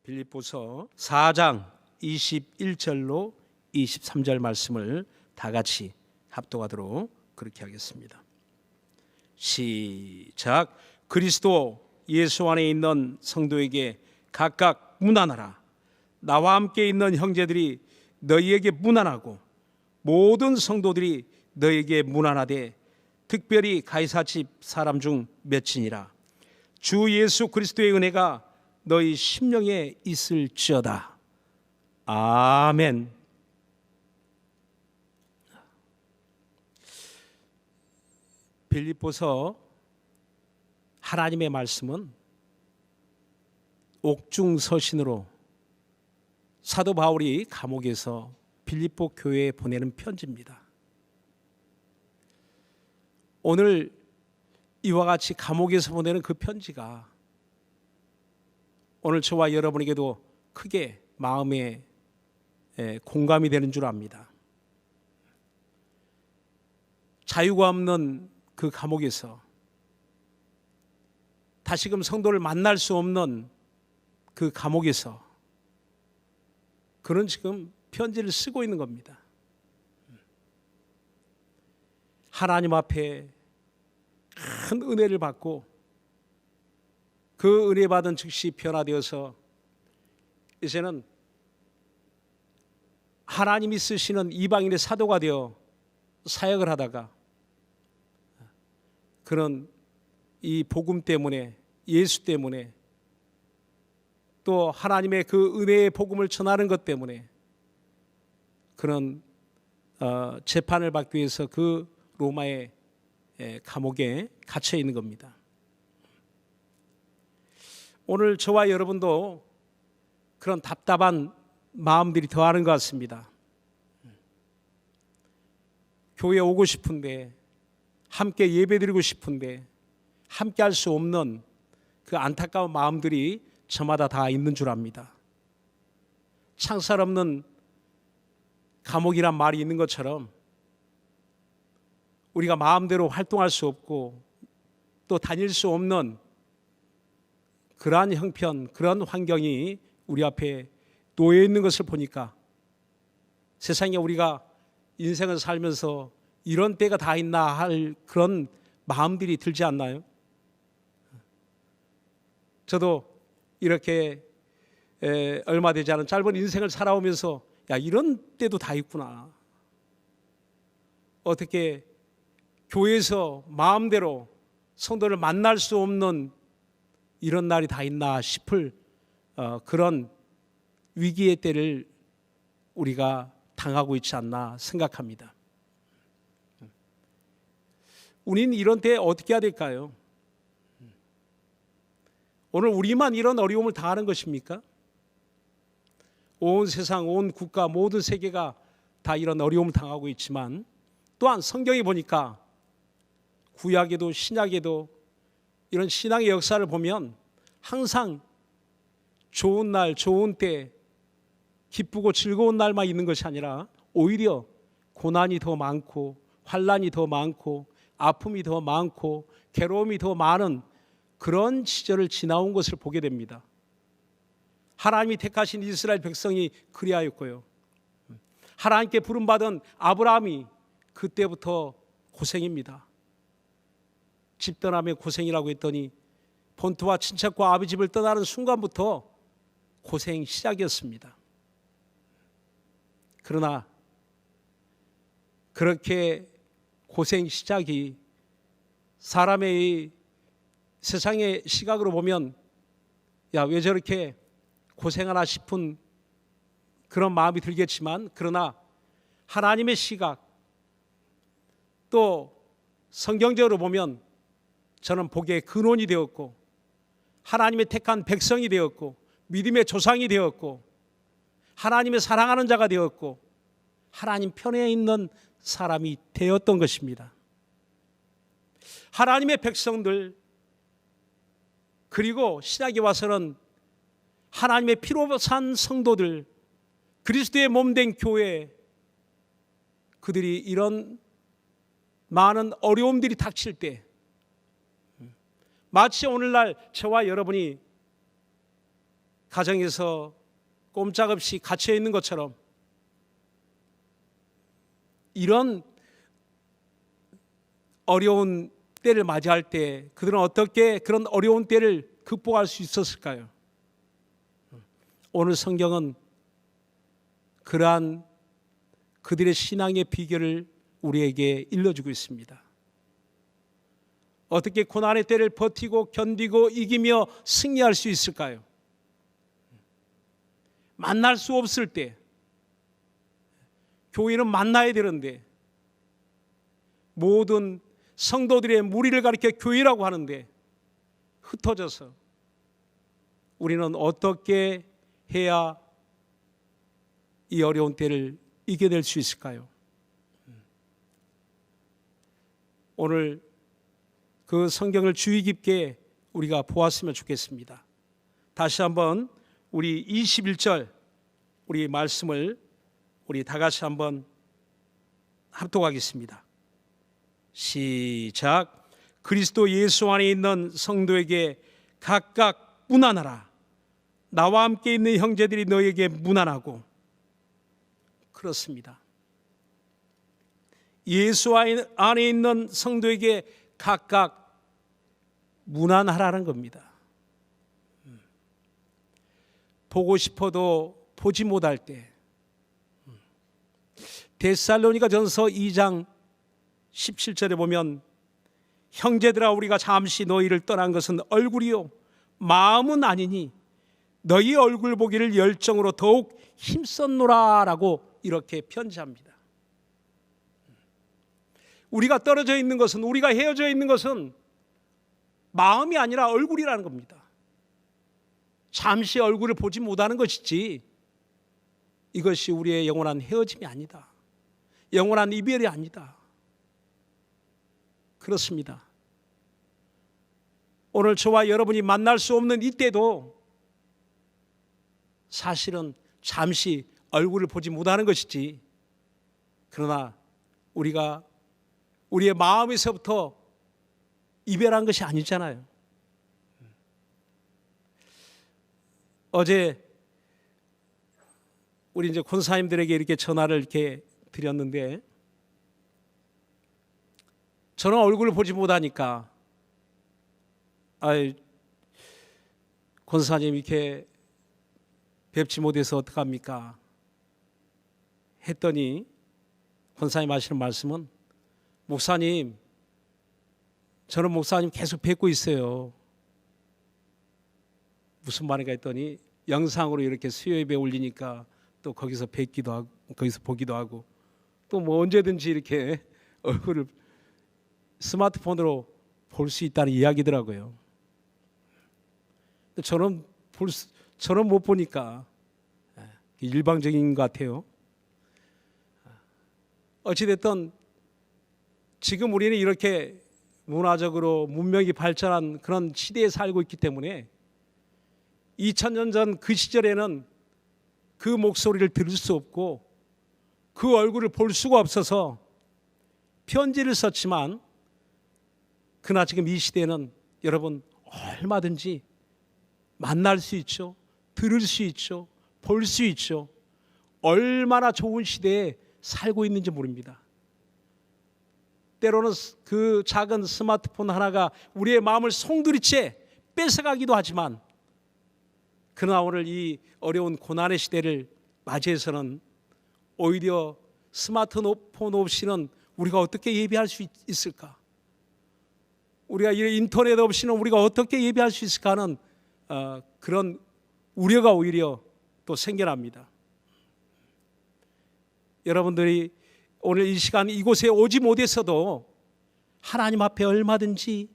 빌립보서 4장 21절로 23절 말씀을 다 같이 합독하도록 그렇게 하겠습니다. 시작. 그리스도 예수 안에 있는 성도에게 각각 문안하라. 나와 함께 있는 형제들이 너희에게 문안하고 모든 성도들이 너희에게 문안하되 특별히 가이사 집 사람 중 몇이니라. 주 예수 그리스도의 은혜가 너희 심령에 있을지어다. 아멘. 빌립보서 하나님의 말씀은 옥중서신으로 사도 바울이 감옥에서 빌립보 교회에 보내는 편지입니다. 오늘 이와 같이 감옥에서 보내는 그 편지가 오늘 저와 여러분에게도 크게 마음에 공감이 되는 줄 압니다. 자유가 없는 그 감옥에서 다시금 성도를 만날 수 없는 그 감옥에서 그는 지금 편지를 쓰고 있는 겁니다. 하나님 앞에 큰 은혜를 받고 그 은혜 받은 즉시 변화되어서 이제는 하나님이 쓰시는 이방인의 사도가 되어 사역을 하다가 그런 이 복음 때문에, 예수 때문에, 또 하나님의 그 은혜의 복음을 전하는 것 때문에 그런 재판을 받기 위해서 그 로마의 감옥에 갇혀 있는 겁니다. 오늘 저와 여러분도 그런 답답한 마음들이 더하는 것 같습니다. 교회에 오고 싶은데, 함께 예배드리고 싶은데 함께 할 수 없는 그 안타까운 마음들이 저마다 다 있는 줄 압니다. 창살 없는 감옥이란 말이 있는 것처럼 우리가 마음대로 활동할 수 없고 또 다닐 수 없는 그러한 형편, 그런 환경이 우리 앞에 놓여 있는 것을 보니까 세상에 우리가 인생을 살면서 이런 때가 다 있나 할 그런 마음들이 들지 않나요? 저도 이렇게 얼마 되지 않은 짧은 인생을 살아오면서 야, 이런 때도 다 있구나. 어떻게 교회에서 마음대로 성도를 만날 수 없는 이런 날이 다 있나 싶을 그런 위기의 때를 우리가 당하고 있지 않나 생각합니다. 우리는 이런 때에 어떻게 해야 될까요? 오늘 우리만 이런 어려움을 당하는 것입니까? 온 세상, 온 국가, 모든 세계가 다 이런 어려움을 당하고 있지만 또한 성경에 보니까 구약에도 신약에도 이런 신앙의 역사를 보면 항상 좋은 날, 좋은 때, 기쁘고 즐거운 날만 있는 것이 아니라 오히려 고난이 더 많고 환난이 더 많고 아픔이 더 많고 괴로움이 더 많은 그런 시절을 지나온 것을 보게 됩니다. 하나님이 택하신 이스라엘 백성이 그리하였고요. 하나님께 부름받은 아브라함이 그때부터 고생입니다. 집 떠나며 고생이라고 했더니 본토와 친척과 아비 집을 떠나는 순간부터 고생 시작이었습니다. 그러나 그렇게 고생 시작이 사람의 세상의 시각으로 보면 야, 왜 저렇게 고생하나 싶은 그런 마음이 들겠지만 그러나 하나님의 시각 또 성경적으로 보면 저는 복의 근원이 되었고 하나님의 택한 백성이 되었고 믿음의 조상이 되었고 하나님의 사랑하는 자가 되었고 하나님 편에 있는 사람이 되었던 것입니다. 하나님의 백성들 그리고 신약에 와서는 하나님의 피로 산 성도들 그리스도의 몸된 교회 그들이 이런 많은 어려움들이 닥칠 때 마치 오늘날 저와 여러분이 가정에서 꼼짝없이 갇혀 있는 것처럼 이런 어려운 때를 맞이할 때 그들은 어떻게 그런 어려운 때를 극복할 수 있었을까요? 오늘 성경은 그러한 그들의 신앙의 비결을 우리에게 일러주고 있습니다. 어떻게 고난의 때를 버티고 견디고 이기며 승리할 수 있을까요? 만날 수 없을 때, 교회는 만나야 되는데 모든 성도들의 무리를 가리켜 교회라고 하는데 흩어져서 우리는 어떻게 해야 이 어려운 때를 이겨낼 수 있을까요? 오늘 그 성경을 주의 깊게 우리가 보았으면 좋겠습니다. 다시 한번 우리 21절 우리 말씀을 우리 다 같이 한번 합독하겠습니다. 시작. 그리스도 예수 안에 있는 성도에게 각각 문안하라. 나와 함께 있는 형제들이 너에게 문안하고. 그렇습니다. 예수 안에 있는 성도에게 각각 문안하라는 겁니다. 보고 싶어도 보지 못할 때, 데살로니가전서 2장 17절에 보면 형제들아 우리가 잠시 너희를 떠난 것은 얼굴이요 마음은 아니니 너희 얼굴 보기를 열정으로 더욱 힘썼노라라고 이렇게 편지합니다. 우리가 떨어져 있는 것은, 우리가 헤어져 있는 것은 마음이 아니라 얼굴이라는 겁니다. 잠시 얼굴을 보지 못하는 것이지 이것이 우리의 영원한 헤어짐이 아니다. 영원한 이별이 아니다. 그렇습니다. 오늘 저와 여러분이 만날 수 없는 이때도 사실은 잠시 얼굴을 보지 못하는 것이지, 그러나 우리가 우리의 마음에서부터 이별한 것이 아니잖아요. 어제 우리 이제 권사님들에게 이렇게 전화를 이렇게 드렸는데, 저는 얼굴을 보지 못하니까 권사님 이렇게 뵙지 못해서 어떡합니까? 했더니 권사님 하시는 말씀은, 목사님, 저는 목사님 계속 뵙고 있어요. 무슨 말인가 했더니 영상으로 이렇게 수요예배 올리니까 또 거기서 뵙기도 하고 거기서 보기도 하고 또 뭐 언제든지 이렇게 얼굴을 스마트폰으로 볼 수 있다는 이야기더라고요. 저는 못 보니까 일방적인 것 같아요. 어찌됐든 지금 우리는 이렇게 문화적으로 문명이 발전한 그런 시대에 살고 있기 때문에 2000년 전 그 시절에는 그 목소리를 들을 수 없고 그 얼굴을 볼 수가 없어서 편지를 썼지만, 그러나 지금 이 시대는 여러분 얼마든지 만날 수 있죠. 들을 수 있죠. 볼 수 있죠. 얼마나 좋은 시대에 살고 있는지 모릅니다. 때로는 그 작은 스마트폰 하나가 우리의 마음을 송두리째 뺏어가기도 하지만, 그러나 오늘 이 어려운 고난의 시대를 맞이해서는 오히려 스마트폰 없이는 우리가 어떻게 예배할 수 있을까? 우리가 인터넷 없이는 우리가 어떻게 예배할 수 있을까 하는 그런 우려가 오히려 또 생겨납니다. 여러분들이 오늘 이 시간 이곳에 오지 못했어도 하나님 앞에 얼마든지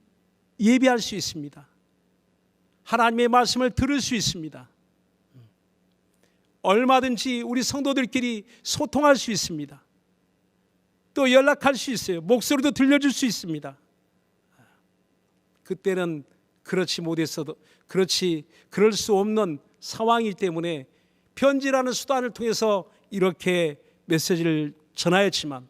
예배할 수 있습니다. 하나님의 말씀을 들을 수 있습니다. 얼마든지 우리 성도들끼리 소통할 수 있습니다. 또 연락할 수 있어요. 목소리도 들려줄 수 있습니다. 그때는 그렇지 못했어도, 그럴 수 없는 상황이기 때문에 편지라는 수단을 통해서 이렇게 메시지를 전하였지만,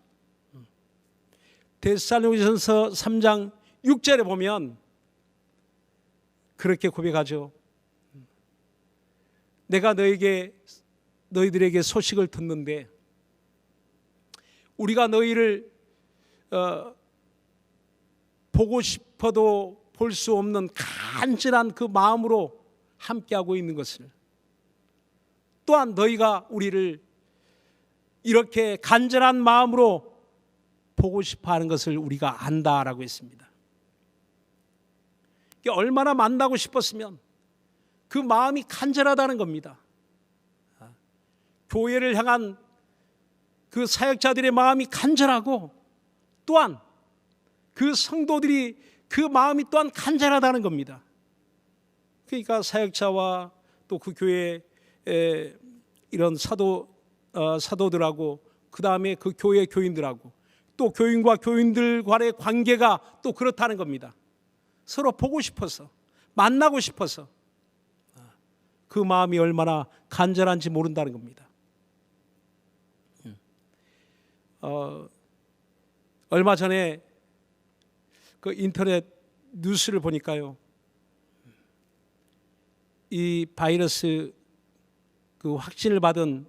데살로니가전서 3장 6절에 보면 그렇게 고백하죠. 내가 너희들에게 소식을 듣는데 우리가 너희를 보고 싶어도 볼 수 없는 간절한 그 마음으로 함께하고 있는 것을, 또한 너희가 우리를 이렇게 간절한 마음으로 보고 싶어하는 것을 우리가 안다라고 했습니다. 얼마나 만나고 싶었으면 그 마음이 간절하다는 겁니다. 교회를 향한 그 사역자들의 마음이 간절하고 또한 그 성도들이 그 마음이 또한 간절하다는 겁니다. 그러니까 사역자와 또 그 교회 이런 사도들하고 그 다음에 그 교회 교인들하고 또 교인과 교인들 간의 관계가 또 그렇다는 겁니다. 서로 보고 싶어서 만나고 싶어서 그 마음이 얼마나 간절한지 모른다는 겁니다. 얼마 전에 그 인터넷 뉴스를 보니까요, 이 바이러스 그 확진을 받은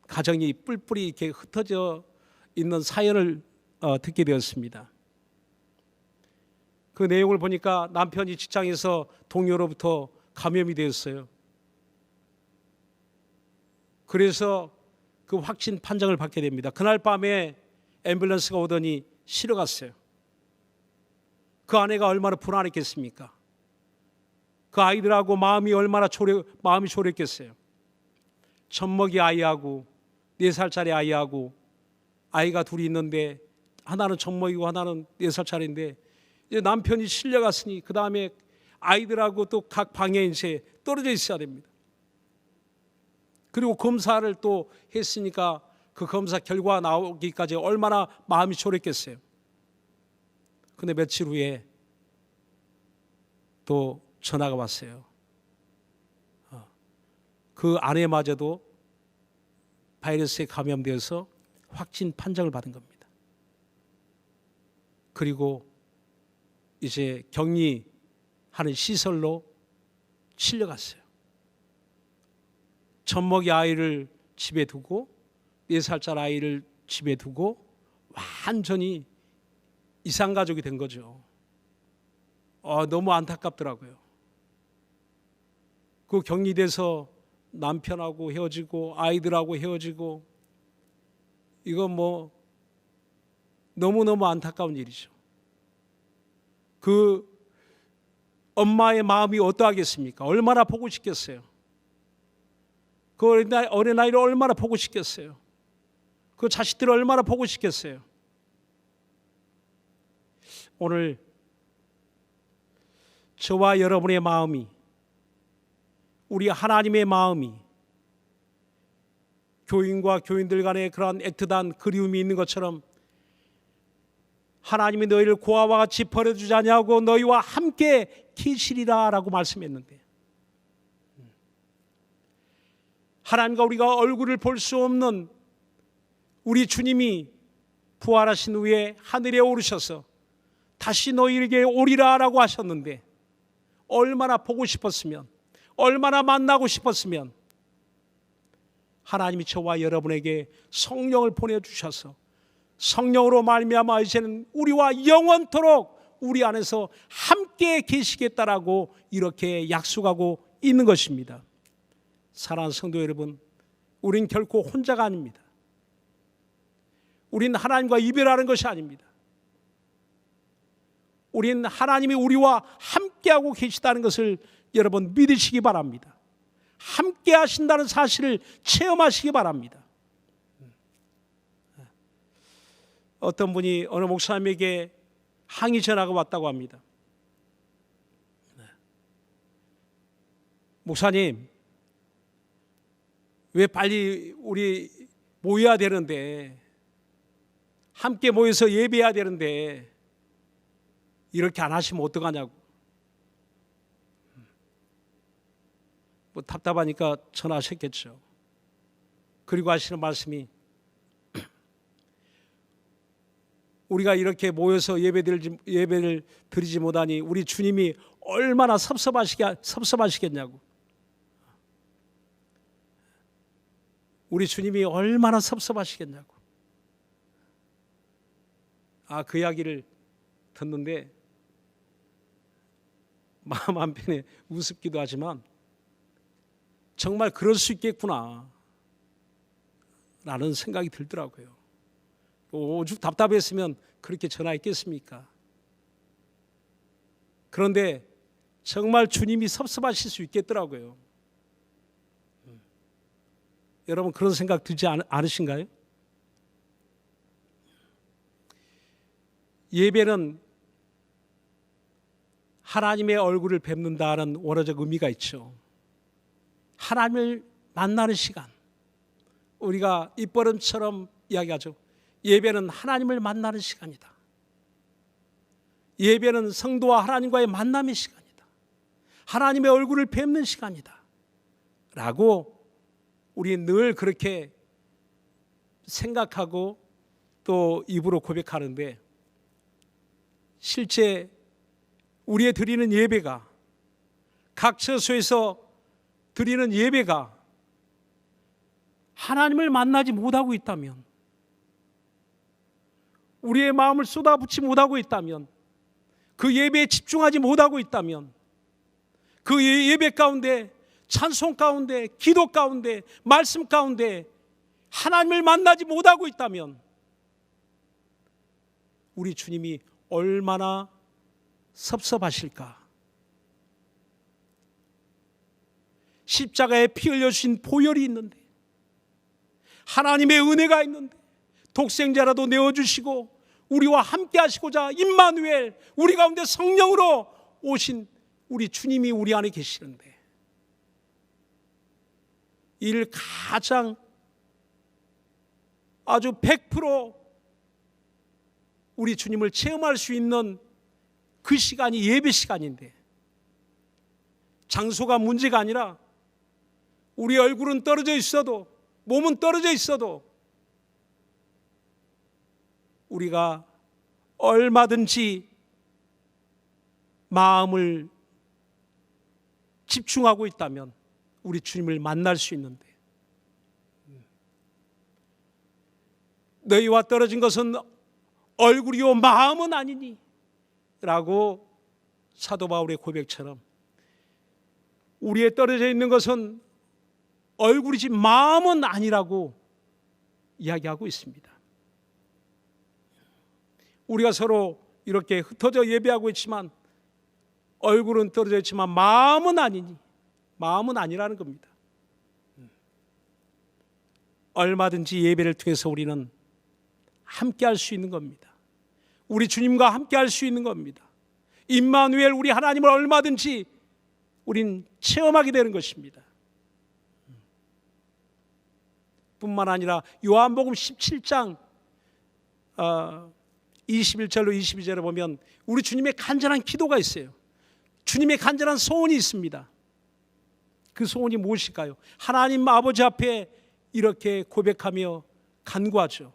가정이 뿔뿔이 이렇게 흩어져 있는 사연을 듣게 되었습니다. 그 내용을 보니까 남편이 직장에서 동료로부터 감염이 되었어요. 그래서 그 확진 판정을 받게 됩니다. 그날 밤에 앰뷸런스가 오더니 실어갔어요. 그 아내가 얼마나 불안했겠습니까? 그 아이들하고 마음이 얼마나 마음이 졸였겠어요. 젖먹이 아이하고 4살짜리 아이하고 아이가 둘이 있는데 하나는 젖먹이고 하나는 4살짜리인데 이제 남편이 실려갔으니 그 다음에 아이들하고 또 각 방에 이제 떨어져 있어야 됩니다. 그리고 검사를 또 했으니까 그 검사 결과 나오기까지 얼마나 마음이 졸였겠어요. 근데 며칠 후에 또 전화가 왔어요. 그 아내마저도 바이러스에 감염되어서 확진 판정을 받은 겁니다. 그리고 이제 격리하는 시설로 실려갔어요. 젖먹이 아이를 집에 두고 4살짜리 아이를 집에 두고 완전히 이산가족이 된 거죠. 너무 안타깝더라고요. 그 격리돼서 남편하고 헤어지고 아이들하고 헤어지고 이건 뭐 너무너무 안타까운 일이죠. 그 엄마의 마음이 어떠하겠습니까? 얼마나 보고 싶겠어요. 그 어린아이를 얼마나 보고 싶겠어요. 그 자식들을 얼마나 보고 싶겠어요. 오늘 저와 여러분의 마음이, 우리 하나님의 마음이 교인과 교인들 간에 그러한 애틋한 그리움이 있는 것처럼 하나님이 너희를 고아와 같이 버려두지 아니하고 너희와 함께 계시리라 라고 말씀했는데, 하나님과 우리가 얼굴을 볼 수 없는 우리 주님이 부활하신 후에 하늘에 오르셔서 다시 너희에게 오리라 라고 하셨는데, 얼마나 보고 싶었으면, 얼마나 만나고 싶었으면 하나님이 저와 여러분에게 성령을 보내주셔서 성령으로 말미암아 이제는 우리와 영원토록 우리 안에서 함께 계시겠다라고 이렇게 약속하고 있는 것입니다. 사랑하는 성도 여러분, 우린 결코 혼자가 아닙니다. 우린 하나님과 이별하는 것이 아닙니다. 우린 하나님이 우리와 함께하고 계시다는 것을 여러분 믿으시기 바랍니다. 함께 하신다는 사실을 체험하시기 바랍니다. 어떤 분이 어느 목사님에게 항의 전화가 왔다고 합니다. 목사님, 왜 빨리 우리 모여야 되는데, 함께 모여서 예배해야 되는데 이렇게 안 하시면 어떡하냐고. 뭐 답답하니까 전화하셨겠죠. 그리고 하시는 말씀이, 우리가 이렇게 모여서 예배를 드리지 못하니 우리 주님이 얼마나 섭섭하시겠냐고. 우리 주님이 얼마나 섭섭하시겠냐고. 그 이야기를 듣는데 마음 한편에 우습기도 하지만 정말 그럴 수 있겠구나 라는 생각이 들더라고요. 오죽 답답했으면 그렇게 전화했겠습니까? 그런데 정말 주님이 섭섭하실 수 있겠더라고요. 여러분 그런 생각 들지 않으신가요? 예배는 하나님의 얼굴을 뵙는다는 원어적 의미가 있죠. 하나님을 만나는 시간. 우리가 입버릇처럼 이야기하죠. 예배는 하나님을 만나는 시간이다. 예배는 성도와 하나님과의 만남의 시간이다. 하나님의 얼굴을 뵙는 시간이다. 라고 우리 늘 그렇게 생각하고 또 입으로 고백하는데, 실제 우리의 드리는 예배가, 각 처소에서 드리는 예배가 하나님을 만나지 못하고 있다면, 우리의 마음을 쏟아붓지 못하고 있다면, 그 예배에 집중하지 못하고 있다면, 그 예배 가운데, 찬송 가운데, 기도 가운데, 말씀 가운데 하나님을 만나지 못하고 있다면 우리 주님이 얼마나 섭섭하실까. 십자가에 피 흘려주신 보혈이 있는데, 하나님의 은혜가 있는데, 독생자라도 내어주시고 우리와 함께 하시고자 임마누엘, 우리 가운데 성령으로 오신 우리 주님이 우리 안에 계시는데, 이를 가장 아주 100% 우리 주님을 체험할 수 있는 그 시간이 예배 시간인데, 장소가 문제가 아니라 우리 얼굴은 떨어져 있어도, 몸은 떨어져 있어도 우리가 얼마든지 마음을 집중하고 있다면 우리 주님을 만날 수 있는데, 너희와 떨어진 것은 얼굴이요 마음은 아니니 라고 사도 바울의 고백처럼 우리에 떨어져 있는 것은 얼굴이지 마음은 아니라고 이야기하고 있습니다. 우리가 서로 이렇게 흩어져 예배하고 있지만, 얼굴은 떨어져 있지만 마음은 아니니, 마음은 아니라는 겁니다. 얼마든지 예배를 통해서 우리는 함께 할 수 있는 겁니다. 우리 주님과 함께 할 수 있는 겁니다. 임마누엘, 우리 하나님을 얼마든지 우린 체험하게 되는 것입니다. 뿐만 아니라 요한복음 17장 21절로 22절에 보면 우리 주님의 간절한 기도가 있어요. 주님의 간절한 소원이 있습니다. 그 소원이 무엇일까요? 하나님 아버지 앞에 이렇게 고백하며 간구하죠.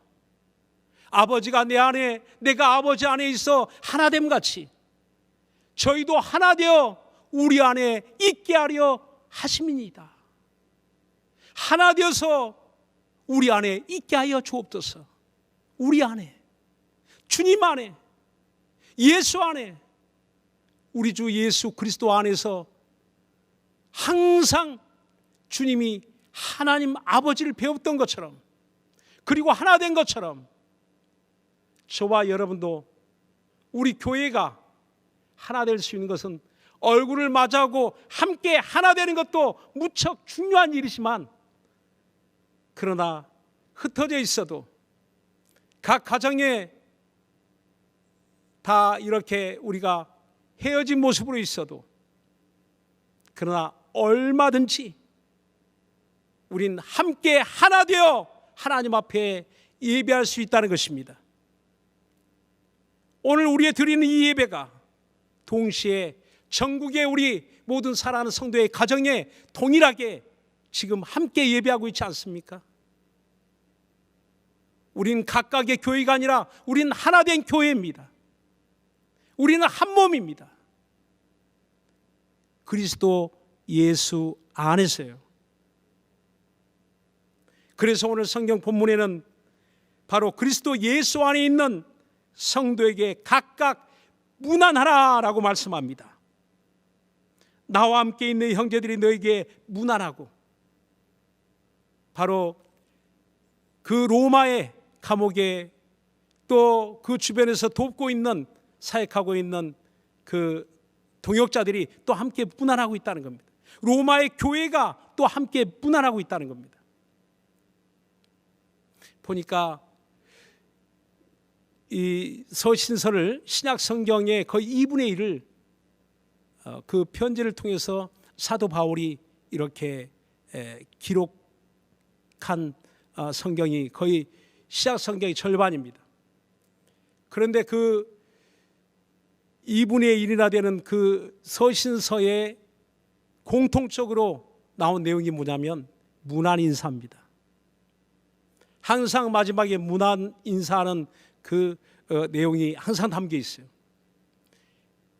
아버지가 내 안에, 내가 아버지 안에 있어 하나됨 같이 저희도 하나 되어 우리 안에 있게 하려 하심이니이다. 하나 되어서 우리 안에 있게 하여 주옵소서. 우리 안에, 주님 안에, 예수 안에, 우리 주 예수 그리스도 안에서 항상 주님이 하나님 아버지를 배웠던 것처럼, 그리고 하나 된 것처럼 저와 여러분도, 우리 교회가 하나 될 수 있는 것은 얼굴을 마주하고 함께 하나 되는 것도 무척 중요한 일이지만, 그러나 흩어져 있어도 각 가정에 다 이렇게 우리가 헤어진 모습으로 있어도, 그러나 얼마든지 우린 함께 하나 되어 하나님 앞에 예배할 수 있다는 것입니다. 오늘 우리의 드리는 이 예배가 동시에 전국의 우리 모든 사랑하는 성도의 가정에 동일하게 지금 함께 예배하고 있지 않습니까? 우린 각각의 교회가 아니라 우린 하나 된 교회입니다. 우리는 한 몸입니다. 그리스도 예수 안에서요. 그래서 오늘 성경 본문에는 바로 그리스도 예수 안에 있는 성도에게 각각 문안하라라고 말씀합니다. 나와 함께 있는 형제들이 너에게 문안하고, 바로 그 로마의 감옥에 또 그 주변에서 돕고 있는, 사역하고 있는 그 동역자들이 또 함께 문안하고 있다는 겁니다. 로마의 교회가 또 함께 문안하고 있다는 겁니다. 보니까 이 서신서를 신약 성경의 거의 2분의 1을 그 편지를 통해서 사도 바울이 이렇게 기록한 성경이 거의 신약 성경의 절반입니다. 그런데 그 2분의 1이나 되는 그 서신서에 공통적으로 나온 내용이 뭐냐면 문안 인사입니다. 항상 마지막에 문안 인사하는 그 내용이 항상 담겨 있어요.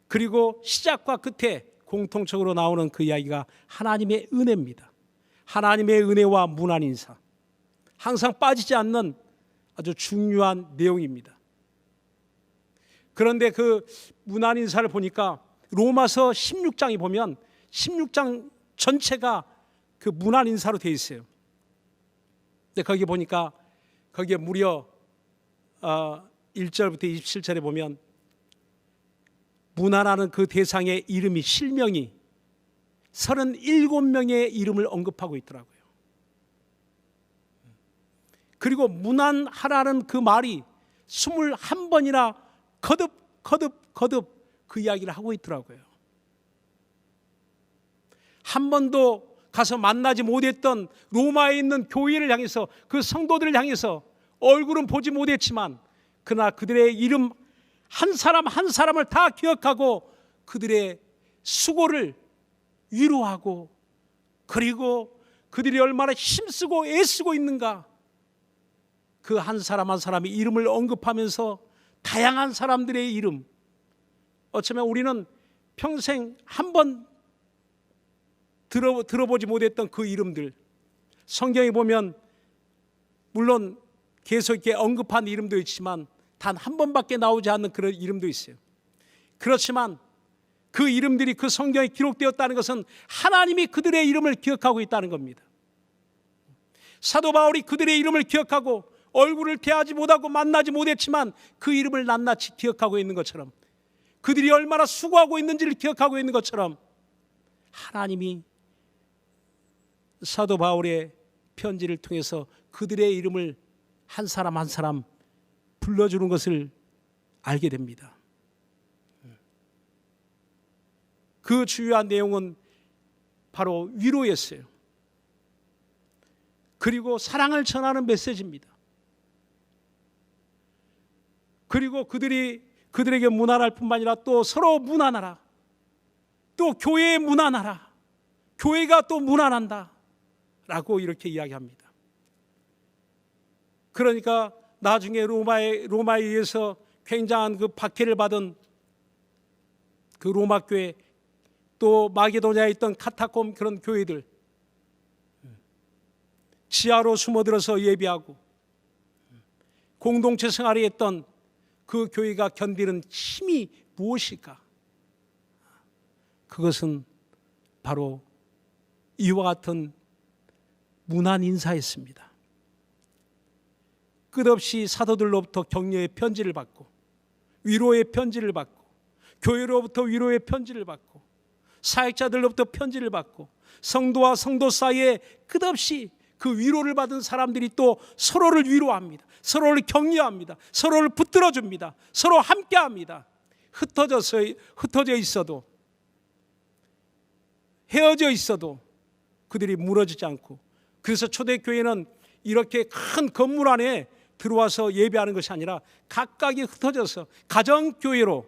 그리고 시작과 끝에 공통적으로 나오는 그 이야기가 하나님의 은혜입니다. 하나님의 은혜와 문안 인사, 항상 빠지지 않는 아주 중요한 내용입니다. 그런데 그 문안 인사를 보니까 로마서 16장에 보면 16장 전체가 그 문안 인사로 되어 있어요. 근데 거기 보니까 거기에 무려 1절부터 27절에 보면 문안하는 그 대상의 이름이, 실명이 37명의 이름을 언급하고 있더라고요. 그리고 문안하라는 그 말이 21번이나 거듭 그 이야기를 하고 있더라고요. 한 번도 가서 만나지 못했던 로마에 있는 교회를 향해서, 그 성도들을 향해서 얼굴은 보지 못했지만 그러나 그들의 이름 한 사람 한 사람을 다 기억하고 그들의 수고를 위로하고, 그리고 그들이 얼마나 힘쓰고 애쓰고 있는가, 그 한 사람 한 사람의 이름을 언급하면서 다양한 사람들의 이름, 어쩌면 우리는 평생 한 번 들어보지 못했던 그 이름들, 성경에 보면 물론 계속 이렇게 언급한 이름도 있지만 단 한 번밖에 나오지 않는 그런 이름도 있어요. 그렇지만 그 이름들이 그 성경에 기록되었다는 것은 하나님이 그들의 이름을 기억하고 있다는 겁니다. 사도 바울이 그들의 이름을 기억하고 얼굴을 대하지 못하고 만나지 못했지만 그 이름을 낱낱이 기억하고 있는 것처럼, 그들이 얼마나 수고하고 있는지를 기억하고 있는 것처럼, 하나님이 사도 바울의 편지를 통해서 그들의 이름을 한 사람 한 사람 불러주는 것을 알게 됩니다. 그 주요한 내용은 바로 위로였어요. 그리고 사랑을 전하는 메시지입니다. 그리고 그들에게 문안할 뿐만 아니라 또 서로 문안하라, 또 교회에 문안하라, 교회가 또 문안한다 라고 이렇게 이야기합니다. 그러니까 나중에 로마에 의해서 굉장한 그 박해를 받은 그 로마 교회, 또 마게도냐에 있던 카타콤 그런 교회들, 지하로 숨어들어서 예배하고 공동체 생활에 했던 그 교회가 견디는 힘이 무엇일까? 그것은 바로 이와 같은 문안 인사였습니다. 끝없이 사도들로부터 격려의 편지를 받고, 위로의 편지를 받고, 교회로부터 위로의 편지를 받고, 사역자들로부터 편지를 받고, 성도와 성도 사이에 끝없이 그 위로를 받은 사람들이 또 서로를 위로합니다. 서로를 격려합니다. 서로를 붙들어줍니다. 서로 함께합니다. 흩어져 있어도, 헤어져 있어도 그들이 무너지지 않고, 그래서 초대교회는 이렇게 큰 건물 안에 들어와서 예배하는 것이 아니라 각각이 흩어져서 가정교회로,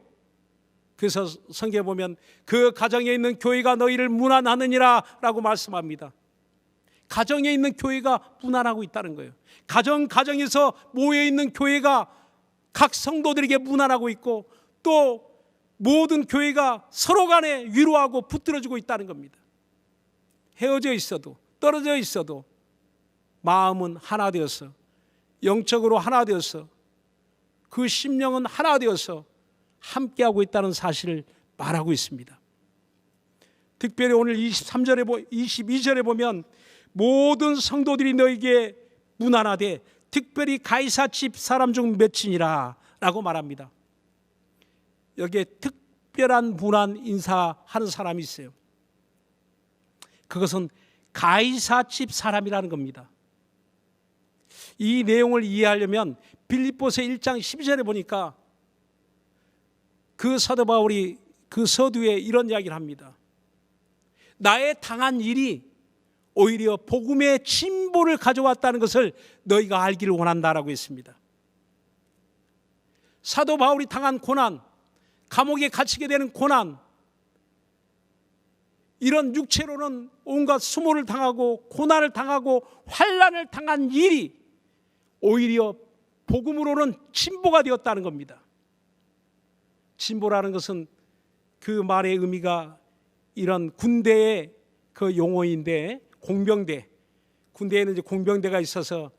그래서 성경에 보면 그 가정에 있는 교회가 너희를 문안하느니라 라고 말씀합니다. 가정에 있는 교회가 문안하고 있다는 거예요. 가정에서 모여있는 교회가 각 성도들에게 문안하고 있고, 또 모든 교회가 서로 간에 위로하고 붙들어주고 있다는 겁니다. 헤어져 있어도, 떨어져 있어도 마음은 하나 되어서, 영적으로 하나 되어서, 그 심령은 하나 되어서 함께하고 있다는 사실을 말하고 있습니다. 특별히 오늘 22절에 보면 모든 성도들이 너에게 문안하되 특별히 가이사 집 사람 중 몇이니라 라고 말합니다. 여기에 특별한 문안 인사하는 사람이 있어요. 그것은 가이사 집 사람이라는 겁니다. 이 내용을 이해하려면 빌립보서 1장 12절에 보니까 그 사도 바울이 그 서두에 이런 이야기를 합니다. 나의 당한 일이 오히려 복음의 진보를 가져왔다는 것을 너희가 알기를 원한다라고 했습니다. 사도 바울이 당한 고난, 감옥에 갇히게 되는 고난, 이런 육체로는 온갖 수모를 당하고 고난을 당하고 환난을 당한 일이 오히려 복음으로는 진보가 되었다는 겁니다. 진보라는 것은 그 말의 의미가 이런 군대의 그 용어인데, 공병대, 군대에는 이제 공병대가 있어서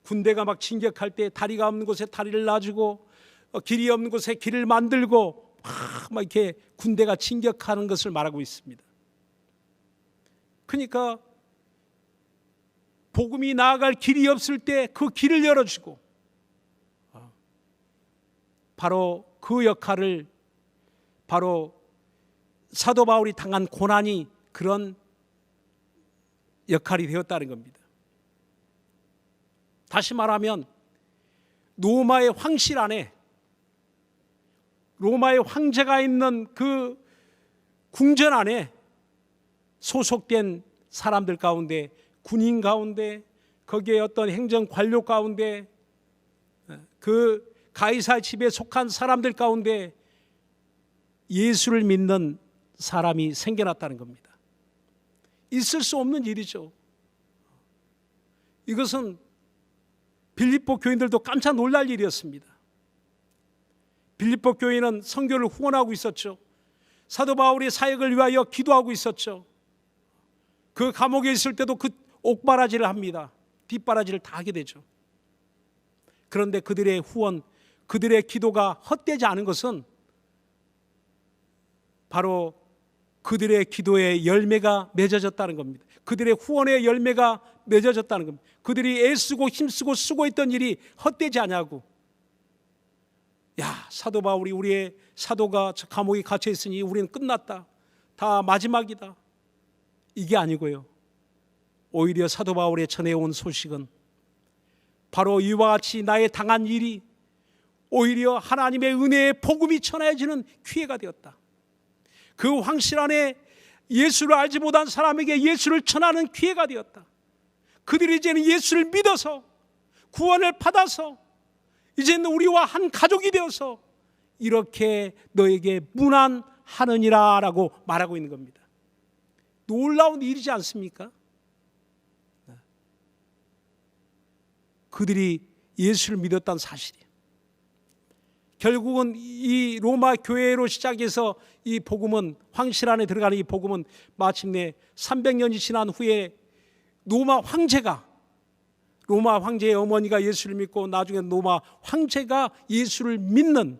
군대가 막 진격할 때 다리가 없는 곳에 다리를 놔주고 길이 없는 곳에 길을 만들고 막 이렇게 군대가 진격하는 것을 말하고 있습니다. 그러니까 복음이 나아갈 길이 없을 때 그 길을 열어주고, 바로 그 역할을, 바로 사도 바울이 당한 고난이 그런 역할이 되었다는 겁니다. 다시 말하면 로마의 황실 안에, 로마의 황제가 있는 그 궁전 안에 소속된 사람들 가운데, 군인 가운데, 거기에 어떤 행정 관료 가운데, 그 가이사 집에 속한 사람들 가운데 예수를 믿는 사람이 생겨났다는 겁니다. 있을 수 없는 일이죠. 이것은 빌립보 교인들도 깜짝 놀랄 일이었습니다. 빌립보 교인은 선교를 후원하고 있었죠. 사도 바울의 사역을 위하여 기도하고 있었죠. 그 감옥에 있을 때도 그 옥바라지를 합니다. 뒷바라지를 다 하게 되죠. 그런데 그들의 후원, 그들의 기도가 헛되지 않은 것은 바로 그들의 기도의 열매가 맺어졌다는 겁니다. 그들의 후원의 열매가 맺어졌다는 겁니다. 그들이 애쓰고 힘쓰고 수고했던 일이 헛되지 않냐고. 야, 사도 바울이, 우리의 사도가 저 감옥에 갇혀 있으니 우리는 끝났다, 다 마지막이다, 이게 아니고요. 오히려 사도 바울의 전해온 소식은 바로 이와 같이 나의 당한 일이 오히려 하나님의 은혜의 복음이 전해지는 기회가 되었다. 그 황실 안에 예수를 알지 못한 사람에게 예수를 전하는 기회가 되었다. 그들이 이제는 예수를 믿어서 구원을 받아서 이제는 우리와 한 가족이 되어서 이렇게 너에게 문안하느니라 라고 말하고 있는 겁니다. 놀라운 일이지 않습니까? 그들이 예수를 믿었다는 사실이에요. 결국은 이 로마 교회로 시작해서 이 복음은, 황실 안에 들어가는 이 복음은 마침내 300년이 지난 후에 로마 황제의 어머니가 예수를 믿고 나중에 로마 황제가 예수를 믿는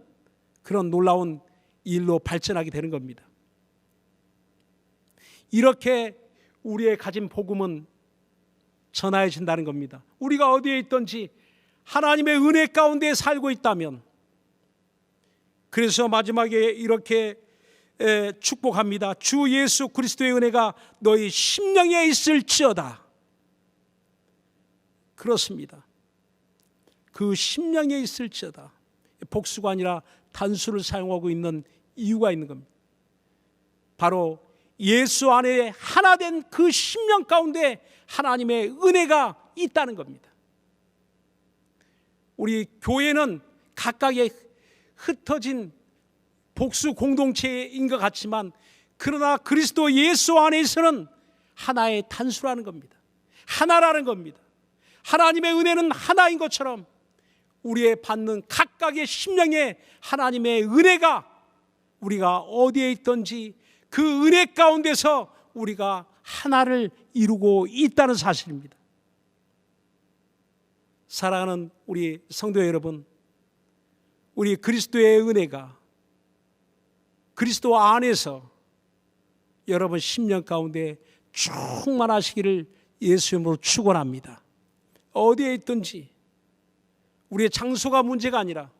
그런 놀라운 일로 발전하게 되는 겁니다. 이렇게 우리의 가진 복음은 전하여진다는 겁니다. 우리가 어디에 있든지 하나님의 은혜 가운데 살고 있다면, 그래서 마지막에 이렇게 축복합니다. 주 예수 그리스도의 은혜가 너희 심령에 있을지어다. 그렇습니다. 그 심령에 있을지어다. 복수가 아니라 단수를 사용하고 있는 이유가 있는 겁니다. 바로 예수 안에 하나 된 그 심령 가운데 하나님의 은혜가 있다는 겁니다. 우리 교회는 각각의 흩어진 복수 공동체인 것 같지만, 그러나 그리스도 예수 안에서는 하나의 단수라는 겁니다. 하나라는 겁니다. 하나님의 은혜는 하나인 것처럼 우리의 받는 각각의 심령에 하나님의 은혜가, 우리가 어디에 있든지 그 은혜 가운데서 우리가 하나를 이루고 있다는 사실입니다. 사랑하는 우리 성도 여러분, 우리 그리스도의 은혜가 그리스도 안에서 여러분 심령 가운데 충만하시기를 예수 이름으로 축원합니다. 어디에 있든지 우리의 장소가 문제가 아니라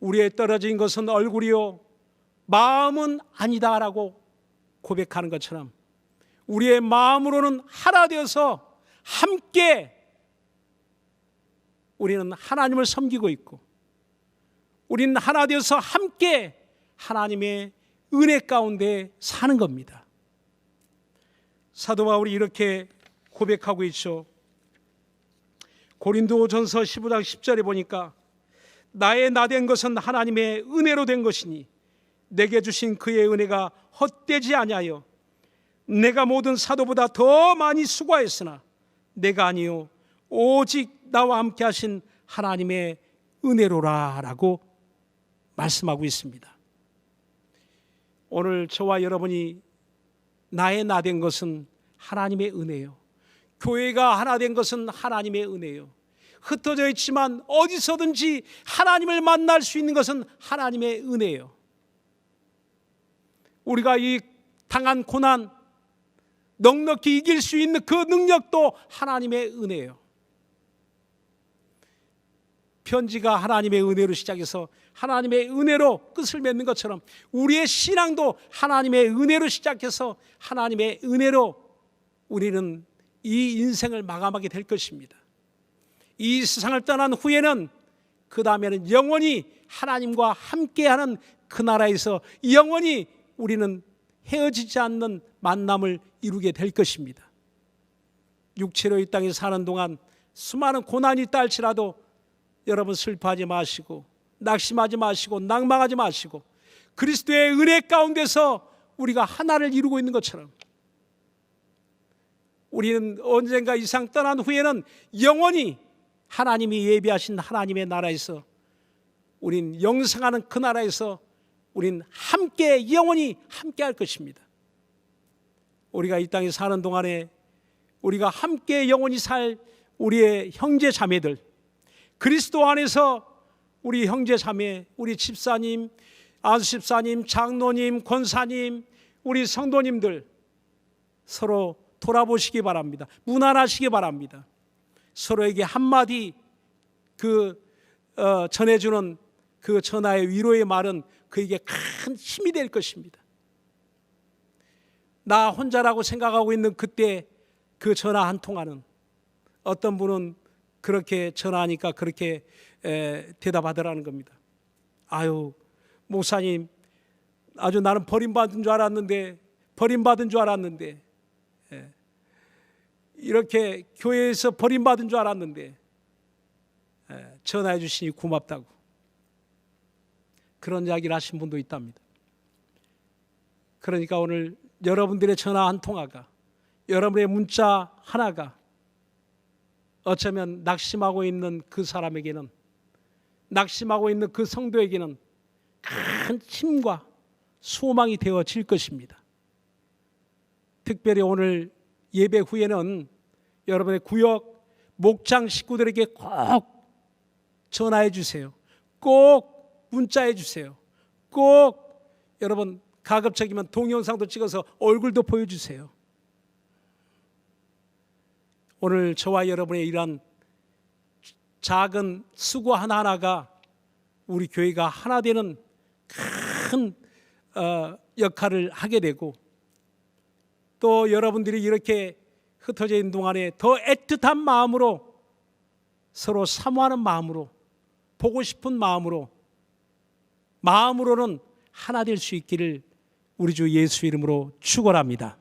우리의 떨어진 것은 얼굴이요 마음은 아니다라고 고백하는 것처럼 우리의 마음으로는 하나 되어서 함께 우리는 하나님을 섬기고 있고 우리는 하나 되어서 함께 하나님의 은혜 가운데 사는 겁니다. 사도 바울이 이렇게 고백하고 있죠. 고린도전서 15장 10절에 보니까 나의 나된 것은 하나님의 은혜로 된 것이니 내게 주신 그의 은혜가 헛되지 아니하여 내가 모든 사도보다 더 많이 수고하였으나 내가 아니요 오직 나와 함께 하신 하나님의 은혜로라 라고 말씀하고 있습니다. 오늘 저와 여러분이 나의 나된 것은 하나님의 은혜요, 교회가 하나 된 것은 하나님의 은혜요, 흩어져 있지만 어디서든지 하나님을 만날 수 있는 것은 하나님의 은혜요. 우리가 이 당한 고난 넉넉히 이길 수 있는 그 능력도 하나님의 은혜요. 편지가 하나님의 은혜로 시작해서 하나님의 은혜로 끝을 맺는 것처럼 우리의 신앙도 하나님의 은혜로 시작해서 하나님의 은혜로 우리는 이 인생을 마감하게 될 것입니다. 이 세상을 떠난 후에는 그 다음에는 영원히 하나님과 함께하는 그 나라에서 영원히 우리는 헤어지지 않는 만남을 이루게 될 것입니다. 육체로 이 땅에 사는 동안 수많은 고난이 있다 할지라도 여러분 슬퍼하지 마시고 낙심하지 마시고 낭망하지 마시고 그리스도의 은혜 가운데서 우리가 하나를 이루고 있는 것처럼 우리는 언젠가 이상 떠난 후에는 영원히 하나님이 예비하신 하나님의 나라에서 우린 영생하는 그 나라에서 우린 함께 영원히 함께 할 것입니다. 우리가 이 땅에 사는 동안에 우리가 함께 영원히 살 우리의 형제 자매들, 그리스도 안에서 우리 형제 자매, 우리 집사님, 안수집사님, 장로님, 권사님, 우리 성도님들 서로 돌아보시기 바랍니다. 무난하시기 바랍니다. 서로에게 한마디 전해주는 그 전하의 위로의 말은 그에게 큰 힘이 될 것입니다. 나 혼자라고 생각하고 있는 그때 그 전화 한 통화는 어떤 분은 그렇게 전화하니까 그렇게 대답하더라는 겁니다. 아유 목사님, 아주 나는 버림받은 줄 알았는데 이렇게 교회에서 버림받은 줄 알았는데 전화해 주시니 고맙다고 그런 이야기를 하신 분도 있답니다. 그러니까 오늘 여러분들의 전화 한 통화가, 여러분의 문자 하나가 어쩌면 낙심하고 있는 그 사람에게는, 낙심하고 있는 그 성도에게는 큰 힘과 소망이 되어질 것입니다. 특별히 오늘 예배 후에는 여러분의 구역 목장 식구들에게 꼭 전화해 주세요. 꼭 문자해 주세요. 꼭 여러분 가급적이면 동영상도 찍어서 얼굴도 보여주세요. 오늘 저와 여러분의 이러한 작은 수고 하나하나가 우리 교회가 하나 되는 큰 역할을 하게 되고, 또 여러분들이 이렇게 흩어져 있는 동안에 더 애틋한 마음으로, 서로 사모하는 마음으로, 보고 싶은 마음으로는 하나 될 수 있기를 우리 주 예수 이름으로 축원합니다.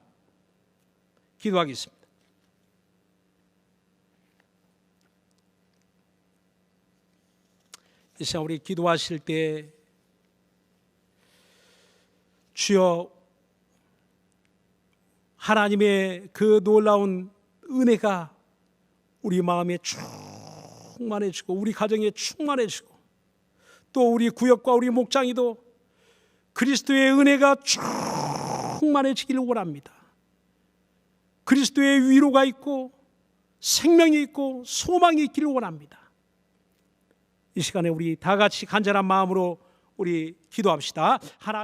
기도하겠습니다. 이 시간 우리 기도하실 때 주여 하나님의 그 놀라운 은혜가 우리 마음에 충만해지고 우리 가정에 충만해지고 또 우리 구역과 우리 목장이도 그리스도의 은혜가 충만해지기를 원합니다. 그리스도의 위로가 있고 생명이 있고 소망이 있기를 원합니다. 이 시간에 우리 다 같이 간절한 마음으로 우리 기도합시다. 하나님